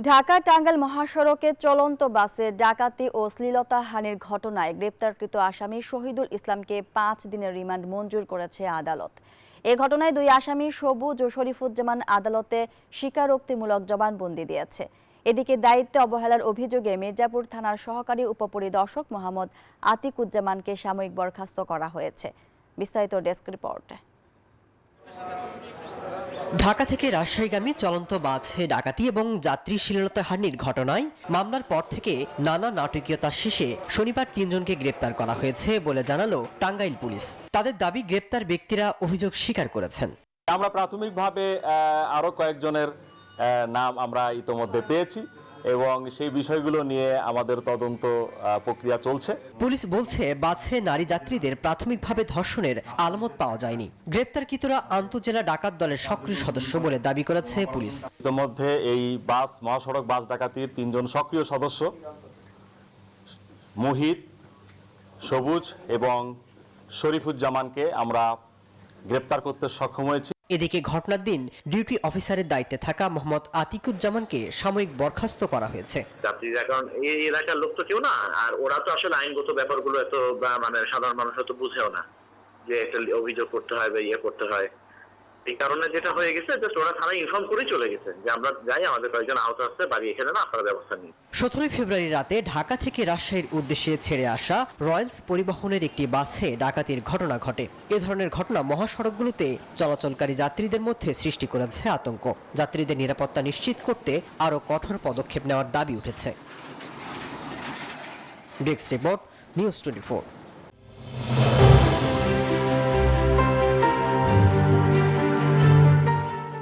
ঢাকা টাঙ্গাইল মহাসড়কে চলন্ত বাসে ডাকাতি ও শ্লীলতাহানির ঘটনায় গ্রেপ্তারকৃত আসামি শহীদুল ইসলামকে 5 দিনের রিমান্ড মঞ্জুর করেছে আদালত। এ ঘটনায় দুই আসামি সবুজ ও শরীফুজ্জামান আদালতে স্বীকারোক্তিমূলক জবানবন্দি দিয়েছে। এদিকে দায়িত্বে অবহেলার অভিযোগে মির্জাপুর থানার সহকারী উপপরিদর্শক মোহাম্মদ আতিকুজ্জামানকে সাময়িক বরখাস্ত করা হয়েছে। বিস্তারিত ডেস্ক রিপোর্ট। ঢাকা থেকে রাজশাহীগামী চলন্ত বাসে ডাকাতি এবং যাত্রী শ্লীলতাহানির ঘটনায় মামলার পর থেকে নানা নাটকীয়তা শেষে শনিবার 3 জনকে গ্রেপ্তার করা হয়েছে বলে জানালো টাঙ্গাইল পুলিশ। তাদের দাবি, গ্রেপ্তার ব্যক্তিরা অভিযোগ স্বীকার করেছেন। আমরা প্রাথমিকভাবে আরো কয়েকজনের নাম আমরা ইতোমধ্যে পেয়েছি এবং সেই বিষয়গুলো নিয়ে আমাদের তদন্ত প্রক্রিয়া চলছে। পুলিশ বলছে, বাসে নারী যাত্রীদের প্রাথমিকভাবে ধর্ষণের আলামত পাওয়া যায়নি। গ্রেপ্তারকৃতরা আন্তজেলা ডাকাত দলের সক্রিয় সদস্য বলে দাবি করেছে পুলিশ। ইতোমধ্যে এই মহাসড়ক বাস ডাকাতির 3 জন সক্রিয় সদস্য মুহিত, সবুজ এবং শরীফুজ্জামানকে আমরা গ্রেপ্তার করতে সক্ষম হয়েছি। এদিকে ঘটনার দিন ডিউটি অফিসারের দায়িত্বে থাকা মোহাম্মদ আতিকুজ্জামানকে সাময়িক বরখাস্ত করা হয়েছে। যাত্রীরা কারণ এই এলাকার লোক তো কেউ না, আর ওরা তো আসলে আইনগত ব্যাপারগুলো এত সাধারণ মানুষ হয়তো বুঝেও না যে একটা অভিযোগ করতে হয় বা ইয়ে করতে হয়। এই কারণে যেটা হয়ে গেছে যে ওরা থানায় ইনফর্ম করে চলে গেছে যে আমরা যাই, আমাদের কয়েকজন আহত আছে, বাড়ি এখানে না, আপনারা ব্যবস্থা নিন। 17 ফেব্রুয়ারি রাতে ঢাকা থেকে রাজশাহীর উদ্দেশ্যে ছেড়ে আসা রয়্যালস পরিবহনের একটি বাসে ডাকাতির ঘটনা ঘটে। এ ধরনের ঘটনা মহাসড়কগুলোতে চলাচলকারী যাত্রীদের মধ্যে সৃষ্টি করেছে আতঙ্ক। যাত্রীদের নিরাপত্তা নিশ্চিত করতে আরও কঠোর পদক্ষেপ নেওয়ার দাবি উঠেছে। Desk report, news 24।